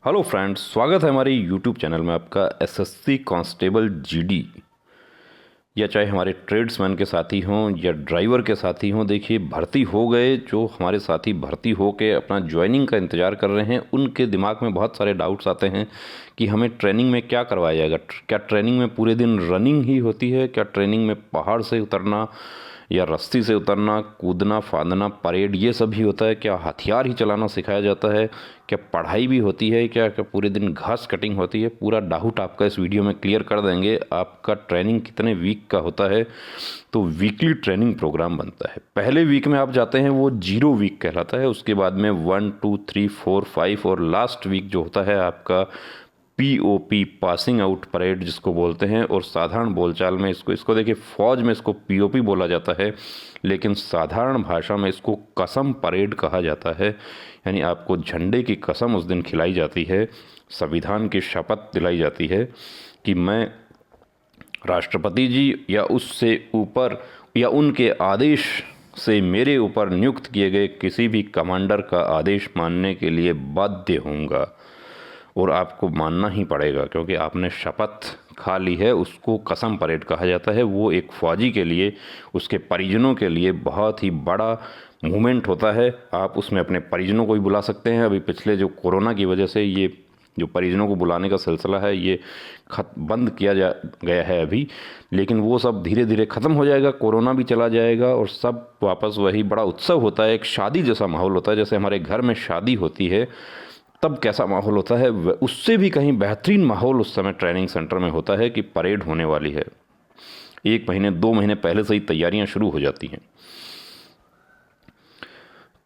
Hello friends, स्वागत है हमारे यूट्यूब चैनल में आपका। एसएससी कांस्टेबल जीडी, या चाहे हमारे ट्रेड्समैन के साथी हों या ड्राइवर के साथी हों, देखिए भर्ती हो गए जो हमारे साथी भर्ती हो के अपना ज्वाइनिंग का इंतज़ार कर रहे हैं, उनके दिमाग में बहुत सारे डाउट्स आते हैं कि हमें ट्रेनिंग में क्या करवाया जाएगा। क्या ट्रेनिंग में पूरे दिन रनिंग ही होती है? क्या ट्रेनिंग में पहाड़ से उतरना या रस्सी से उतरना, कूदना फांदना, परेड, ये सब ही होता है? क्या हथियार ही चलाना सिखाया जाता है? क्या पढ़ाई भी होती है? क्या क्या पूरे दिन घास कटिंग होती है? पूरा डाउट आपका इस वीडियो में क्लियर कर देंगे। आपका ट्रेनिंग कितने वीक का होता है? तो वीकली ट्रेनिंग प्रोग्राम बनता है। पहले वीक में आप जाते हैं वो 0 वीक कहलाता है। उसके बाद में 1 2 3 4 5 और लास्ट वीक जो होता है आपका पीओपी, पासिंग आउट परेड जिसको बोलते हैं। और साधारण बोलचाल में इसको देखिए, फौज में इसको पीओपी बोला जाता है, लेकिन साधारण भाषा में इसको कसम परेड कहा जाता है। यानी आपको झंडे की कसम उस दिन खिलाई जाती है, संविधान की शपथ दिलाई जाती है कि मैं राष्ट्रपति जी या उससे ऊपर या उनके आदेश से मेरे ऊपर नियुक्त किए गए किसी भी कमांडर का आदेश मानने के लिए बाध्य होऊंगा। और आपको मानना ही पड़ेगा, क्योंकि आपने शपथ खा ली है। उसको कसम परेड कहा जाता है। वो एक फ़ौजी के लिए, उसके परिजनों के लिए बहुत ही बड़ा मूवमेंट होता है। आप उसमें अपने परिजनों को भी बुला सकते हैं। अभी पिछले जो कोरोना की वजह से ये जो परिजनों को बुलाने का सिलसिला है, ये बंद किया गया है अभी, लेकिन वो सब धीरे धीरे ख़त्म हो जाएगा। कोरोना भी चला जाएगा और सब वापस वही बड़ा उत्सव होता है, एक शादी जैसा माहौल होता है। जैसे हमारे घर में शादी होती है तब कैसा माहौल होता है, उससे भी कहीं बेहतरीन माहौल उस समय ट्रेनिंग सेंटर में होता है कि परेड होने वाली है। 1 महीने 2 महीने पहले से ही तैयारियां शुरू हो जाती हैं।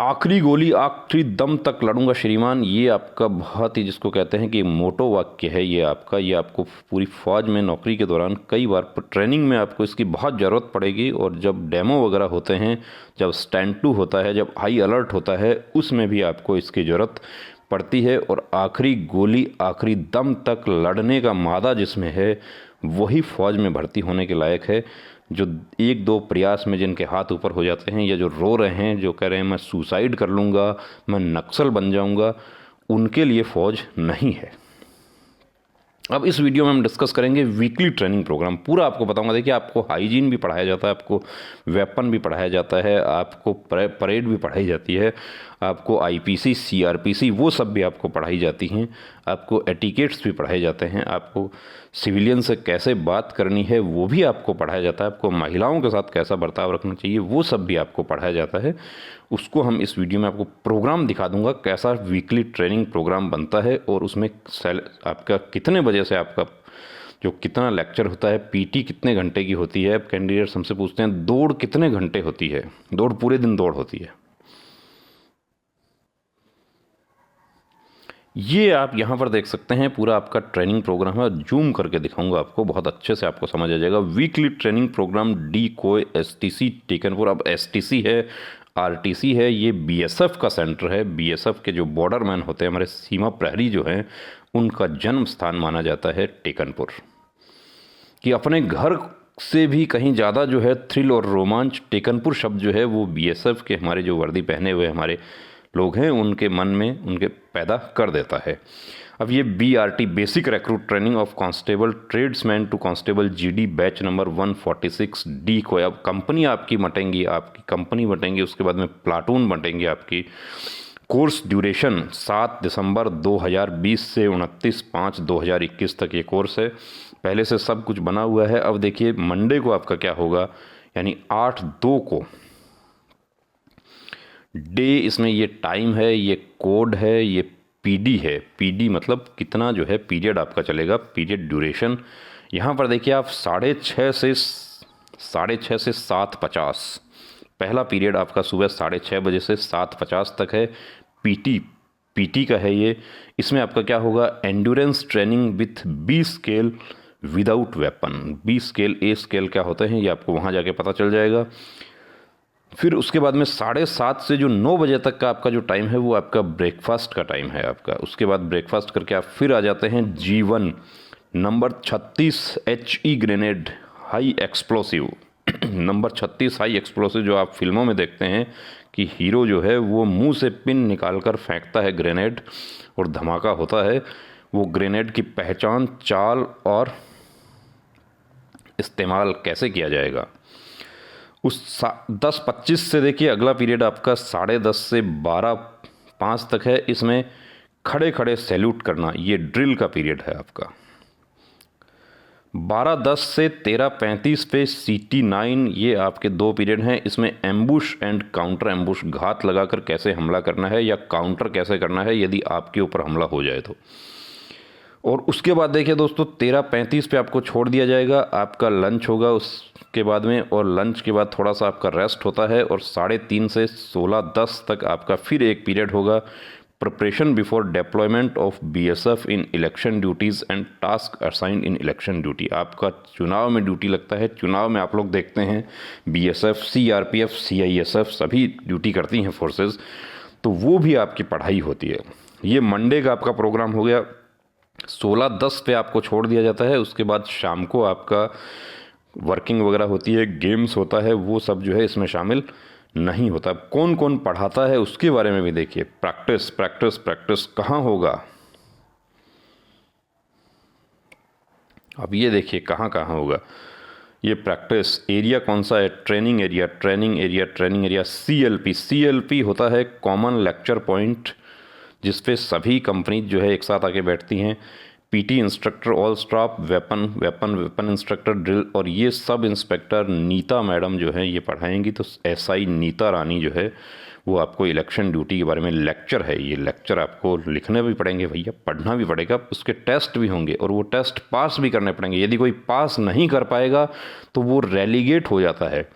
आखिरी गोली आखिरी दम तक लड़ूंगा श्रीमान, ये आपका बहुत ही, जिसको कहते हैं कि मोटो वाक्य है ये आपका। ये आपको पूरी फौज में नौकरी के दौरान कई बार ट्रेनिंग में आपको इसकी बहुत ज़रूरत पड़ेगी। और जब डेमो वगैरह होते हैं, जब स्टैंड टू होता है, जब हाई अलर्ट होता है, उसमें भी आपको इसकी ज़रूरत पड़ती है। और आखिरी गोली आखिरी दम तक लड़ने का मादा जिसमें है, वही फौज में भर्ती होने के लायक है। जो 1 2 प्रयास में जिनके हाथ ऊपर हो जाते हैं, या जो रो रहे हैं, जो कह रहे हैं मैं सुसाइड कर लूँगा, मैं नक्सल बन जाऊँगा, उनके लिए फ़ौज नहीं है। अब इस वीडियो में हम डिस्कस करेंगे वीकली ट्रेनिंग प्रोग्राम। पूरा आपको बताऊंगा। देखिए, आपको हाइजीन भी पढ़ाया जाता है, आपको वेपन भी पढ़ाया जाता है, आपको परेड भी पढ़ाई जाती है, आपको आईपीसी, सीआरपीसी, वो सब भी आपको पढ़ाई जाती हैं। आपको एटिकेट्स भी पढ़ाए जाते हैं। आपको सिविलियन से कैसे बात करनी है वो भी आपको पढ़ाया जाता है। आपको महिलाओं के साथ कैसा बर्ताव रखना चाहिए वो सब भी आपको पढ़ाया जाता है। उसको हम इस वीडियो में आपको प्रोग्राम दिखा दूंगा, कैसा वीकली ट्रेनिंग प्रोग्राम बनता है और उसमें आपका कितने बजे से आपका जो कितना लेक्चर होता है, पीटी कितने घंटे की होती है। कैंडिडेट्स हमसे पूछते हैं दौड़ कितने घंटे होती है। दौड़ पूरे दिन दौड़ होती है। ये आप यहाँ पर देख सकते हैं, पूरा आपका ट्रेनिंग प्रोग्राम है। जूम करके दिखाऊंगा आपको, बहुत अच्छे से आपको समझ आ जाएगा। वीकली ट्रेनिंग प्रोग्राम डी कोय एसटीसी टेकनपुर। अब एसटीसी है, आरटीसी है, ये बीएसएफ का सेंटर है। बीएसएफ के जो बॉर्डर मैन होते हैं, हमारे सीमा प्रहरी जो हैं, उनका जन्म स्थान माना जाता है टेकनपुर। कि अपने घर से भी कहीं ज़्यादा जो है थ्रिल और रोमांच, टेकनपुर शब्द जो है वो बीएसएफ के हमारे जो वर्दी पहने हुए हमारे लोग हैं उनके मन में उनके पैदा कर देता है। अब ये BRT, basic recruit training of constable tradesman to constable GD, batch number 146 D को। अब कंपनी आपकी बटेंगी, आपकी कंपनी बटेंगी, उसके बाद में प्लाटून बटेंगे आपकी। कोर्स ड्यूरेशन 7 दिसंबर 2020 से 29/5/2021 तक ये कोर्स है। पहले से सब कुछ बना हुआ है। अब देखिए मंडे को आपका क्या होगा, यानी 8/2 को डे, इसमें ये टाइम है, ये कोड है, ये पीडी है। पीडी मतलब कितना जो है पीरियड आपका चलेगा, पीरियड ड्यूरेशन। यहाँ पर देखिए आप 6:30 से 7:50 पहला पीरियड आपका सुबह 6:30 बजे से 7:50 तक है। पीटी का है ये। इसमें आपका क्या होगा, endurance training with B scale without weapon. B scale, A scale क्या होते हैं ये आपको वहाँ जाके पता चल जाएगा। फिर उसके बाद में 7:30 से जो 9 बजे तक का आपका जो टाइम है वो आपका ब्रेकफास्ट का टाइम है आपका। उसके बाद ब्रेकफास्ट करके आप फिर आ जाते हैं G1 number 36 HE grenade high explosive. Number 36 high explosive, जो आप फिल्मों में देखते हैं कि हीरो जो है वो मुंह से पिन निकालकर फेंकता है ग्रेनेड और धमाका होता है। वो ग्रेनेड की पहचान, चाल और इस्तेमाल कैसे किया जाएगा, उस 10:25 से देखिए अगला पीरियड आपका 10:30 से 12:05 तक है। इसमें खड़े खड़े सैल्यूट करना, ये ड्रिल का पीरियड है आपका। 12:10 से 13:35 पे CT9, ये आपके 2 पीरियड हैं। इसमें एम्बुश एंड काउंटर एम्बुश, घात लगाकर कैसे हमला करना है या काउंटर कैसे करना है यदि आपके ऊपर हमला हो जाए तो। और उसके बाद देखिए दोस्तों 13:35 पे आपको छोड़ दिया जाएगा, आपका लंच होगा उसके बाद में, और लंच के बाद थोड़ा सा आपका रेस्ट होता है, और 3:30 से 16:10 तक आपका फिर एक पीरियड होगा, preparation before deployment of BSF in election duties and task assigned in election duty. आपका चुनाव में ड्यूटी लगता है, चुनाव में आप लोग देखते हैं BSF, CRPF, CISF सभी ड्यूटी करती हैं फोर्सेस, तो वो भी आपकी पढ़ाई होती है। ये मंडे का आपका प्रोग्राम हो गया। 16:10 पे आपको छोड़ दिया जाता है। उसके बाद शाम को आपका वर्किंग वगैरह होती है, गेम्स होता है, वो सब जो है इसमें शामिल नहीं होता। कौन कौन पढ़ाता है उसके बारे में भी देखिए। प्रैक्टिस प्रैक्टिस प्रैक्टिस कहाँ होगा, अब ये देखिए कहाँ कहाँ होगा ये प्रैक्टिस एरिया। कौन सा है, training area, training area, training area. CLP होता है कॉमन लेक्चर पॉइंट, जिस पे सभी कंपनी जो है एक साथ आके बैठती हैं। PT instructor, all staff, weapon instructor, drill, और ये सब इंस्पेक्टर नीता मैडम जो है ये पढ़ाएंगी। तो SI नीता रानी जो है वो आपको इलेक्शन ड्यूटी के बारे में लेक्चर है, ये लेक्चर आपको लिखने भी पड़ेंगे भैया, पढ़ना भी पड़ेगा, उसके टेस्ट भी होंगे और वो टेस्ट पास भी करने पड़ेंगे। यदि कोई पास नहीं कर पाएगा तो वो रेलीगेट हो जाता है,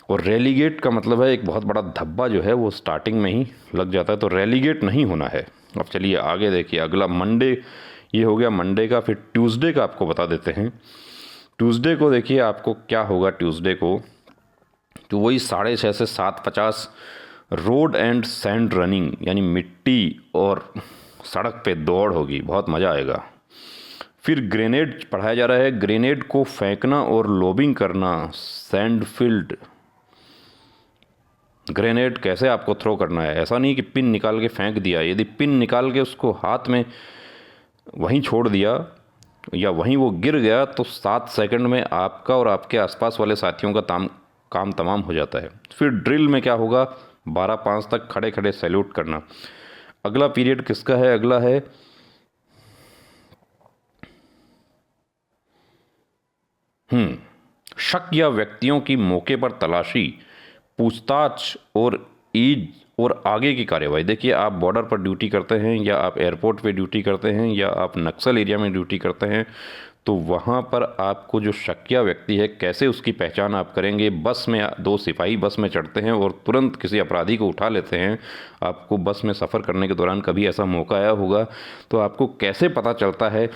और रेलीगेट का मतलब है एक बहुत बड़ा धब्बा जो है वो स्टार्टिंग में ही लग जाता है, तो रेलीगेट नहीं होना है। अब चलिए आगे देखिए, अगला मंडे ये हो गया मंडे का। फिर ट्यूसडे का आपको बता देते हैं। ट्यूसडे को देखिए आपको क्या होगा। ट्यूसडे को तो वही 6:30 से 7:50 रोड एंड सैंड रनिंग, यानी मिट्टी और सड़क पे दौड़ होगी, बहुत मज़ा आएगा। फिर ग्रेनेड पढ़ाया जा रहा है, ग्रेनेड को फेंकना और लोबिंग करना, सैंड फील्ड। ग्रेनेड कैसे आपको थ्रो करना है, ऐसा नहीं कि पिन निकाल के फेंक दिया। यदि पिन निकाल के उसको हाथ में वहीं छोड़ दिया या वहीं वो गिर गया तो 7 सेकंड में आपका और आपके आसपास वाले साथियों का काम तमाम हो जाता है। फिर ड्रिल में क्या होगा, 12:05 तक खड़े खड़े सैल्यूट करना। अगला पीरियड किसका है, अगला है शक या व्यक्तियों की मौके पर तलाशी, पूछताछ और ईद और आगे की कार्यवाही। देखिए आप बॉर्डर पर ड्यूटी करते हैं या आप एयरपोर्ट पे ड्यूटी करते हैं या आप नक्सल एरिया में ड्यूटी करते हैं, तो वहाँ पर आपको जो शकिया व्यक्ति है कैसे उसकी पहचान आप करेंगे। बस में 2 सिपाही बस में चढ़ते हैं और तुरंत किसी अपराधी को उठा लेते हैं। आपको बस में सफ़र करने के दौरान कभी ऐसा मौका आया होगा, तो आपको कैसे पता चलता है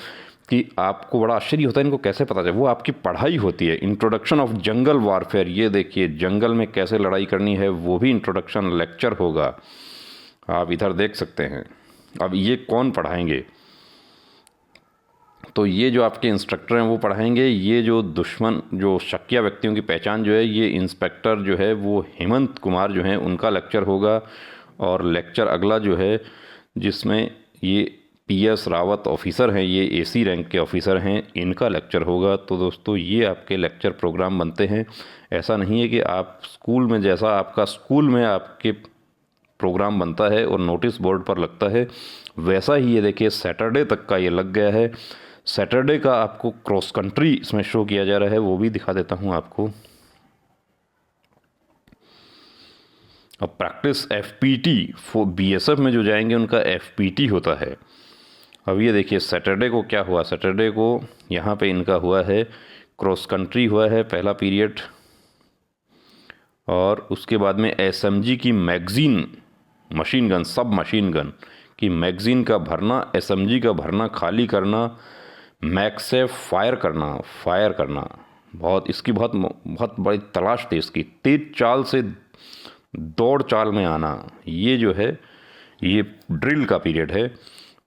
कि आपको बड़ा आश्चर्य होता है इनको कैसे पता चले, वो आपकी पढ़ाई होती है। इंट्रोडक्शन ऑफ जंगल वारफेयर, ये देखिए जंगल में कैसे लड़ाई करनी है वो भी इंट्रोडक्शन लेक्चर होगा, आप इधर देख सकते हैं। अब ये कौन पढ़ाएंगे, तो ये जो आपके इंस्ट्रक्टर हैं वो पढ़ाएंगे। ये जो दुश्मन जो शकिया व्यक्तियों की पहचान जो है, ये इंस्पेक्टर जो है वो हेमंत कुमार जो हैं उनका लेक्चर होगा। और लेक्चर अगला जो है जिसमें ये PS रावत ऑफिसर हैं, ये AC रैंक के ऑफिसर हैं, इनका लेक्चर होगा। तो दोस्तों ये आपके लेक्चर प्रोग्राम बनते हैं। ऐसा नहीं है कि आप स्कूल में जैसा आपका स्कूल में आपके प्रोग्राम बनता है और नोटिस बोर्ड पर लगता है, वैसा ही ये देखिए सैटरडे तक का ये लग गया है। सैटरडे का आपको क्रॉस कंट्री इसमें शो किया जा रहा है, वो भी दिखा देता हूँ आपको। अब प्रैक्टिस FPT BSF में जो जाएंगे उनका FPT होता है। अब ये देखिए सैटरडे को क्या हुआ, सैटरडे को यहाँ पे इनका हुआ है क्रॉस कंट्री हुआ है पहला पीरियड, और उसके बाद में SMG की मैगज़ीन, मशीन गन, सब मशीन गन की मैगज़ीन का भरना, SMG का भरना, खाली करना, मैग से फायर करना बहुत इसकी बहुत बड़ी तलाश थी इसकी। तेज चाल से दौड़ चाल में आना, ये जो है ये ड्रिल का पीरियड है।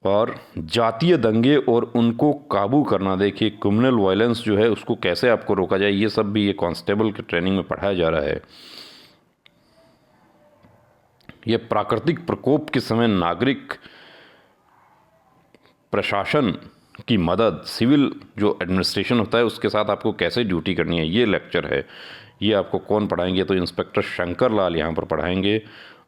और जातीय दंगे और उनको काबू करना, देखिए क्रिमिनल वायलेंस जो है उसको कैसे आपको रोका जाए, ये सब भी ये कांस्टेबल के ट्रेनिंग में पढ़ाया जा रहा है। ये प्राकृतिक प्रकोप के समय नागरिक प्रशासन की मदद, सिविल जो एडमिनिस्ट्रेशन होता है उसके साथ आपको कैसे ड्यूटी करनी है, ये लेक्चर है। ये आपको कौन पढ़ाएंगे? तो इंस्पेक्टर शंकर लाल यहाँ पर पढ़ाएंगे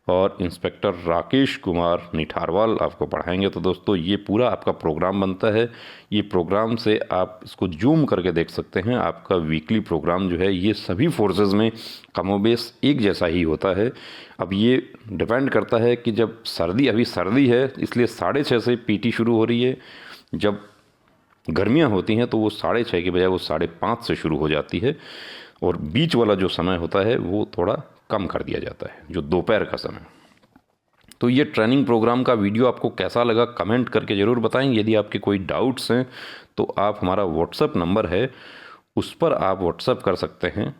और इंस्पेक्टर राकेश कुमार निठारवाल आपको पढ़ाएंगे। तो दोस्तों ये पूरा आपका प्रोग्राम बनता है। ये प्रोग्राम से आप इसको जूम करके देख सकते हैं। आपका वीकली प्रोग्राम जो है ये सभी फोर्सेस में कमोबेश एक जैसा ही होता है। अब ये डिपेंड करता है कि जब सर्दी, अभी सर्दी है इसलिए 6:30 से पीटी शुरू हो रही है। जब गर्मियाँ होती हैं तो वो 6:30 के बजाय वो 5:30 से शुरू हो जाती है और बीच वाला जो समय होता है वो थोड़ा कम कर दिया जाता है, जो दोपहर का समय। तो ये ट्रेनिंग प्रोग्राम का वीडियो आपको कैसा लगा कमेंट करके ज़रूर बताएं। यदि आपके कोई डाउट्स हैं तो आप, हमारा व्हाट्सएप नंबर है उस पर आप व्हाट्सएप कर सकते हैं।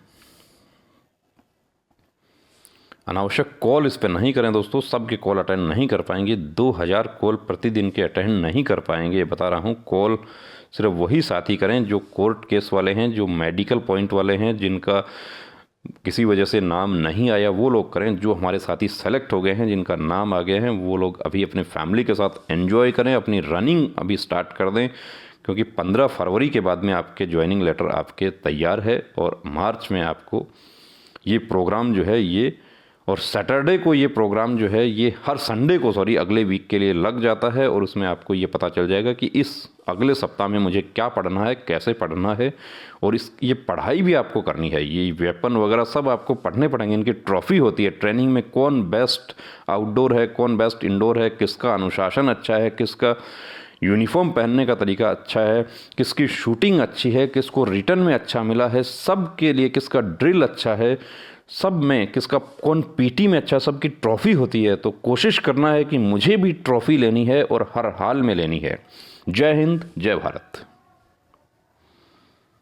अनावश्यक कॉल इस पर नहीं करें दोस्तों, सबके कॉल अटेंड नहीं कर पाएंगे। 2000 कॉल प्रतिदिन के अटेंड नहीं कर पाएंगे, बता रहा हूँ। कॉल सिर्फ वही साथी करें जो कोर्ट केस वाले हैं, जो मेडिकल पॉइंट वाले हैं, जिनका किसी वजह से नाम नहीं आया वो लोग करें। जो हमारे साथी सेलेक्ट हो गए हैं, जिनका नाम आ गए हैं, वो लोग अभी अपने फैमिली के साथ एंजॉय करें, अपनी रनिंग अभी स्टार्ट कर दें, क्योंकि 15 फरवरी के बाद में आपके ज्वाइनिंग लेटर आपके तैयार है और मार्च में आपको ये प्रोग्राम जो है ये, और सैटरडे को ये प्रोग्राम जो है ये हर संडे को अगले वीक के लिए लग जाता है और उसमें आपको ये पता चल जाएगा कि इस अगले सप्ताह में मुझे क्या पढ़ना है, कैसे पढ़ना है। और ये पढ़ाई भी आपको करनी है। ये वेपन वगैरह सब आपको पढ़ने पड़ेंगे। इनकी ट्रॉफी होती है ट्रेनिंग में, कौन बेस्ट आउटडोर है, कौन बेस्ट इंडोर है, किसका अनुशासन अच्छा है, किसका यूनिफॉर्म पहनने का तरीका अच्छा है, किसकी शूटिंग अच्छी है, किसको रिटर्न में अच्छा मिला है, सब के लिए किसका ड्रिल अच्छा है, सब में किसका कौन पीटी में अच्छा, सबकी ट्रॉफी होती है। तो कोशिश करना है कि मुझे भी ट्रॉफी लेनी है और हर हाल में लेनी है। जय हिंद, जय भारत।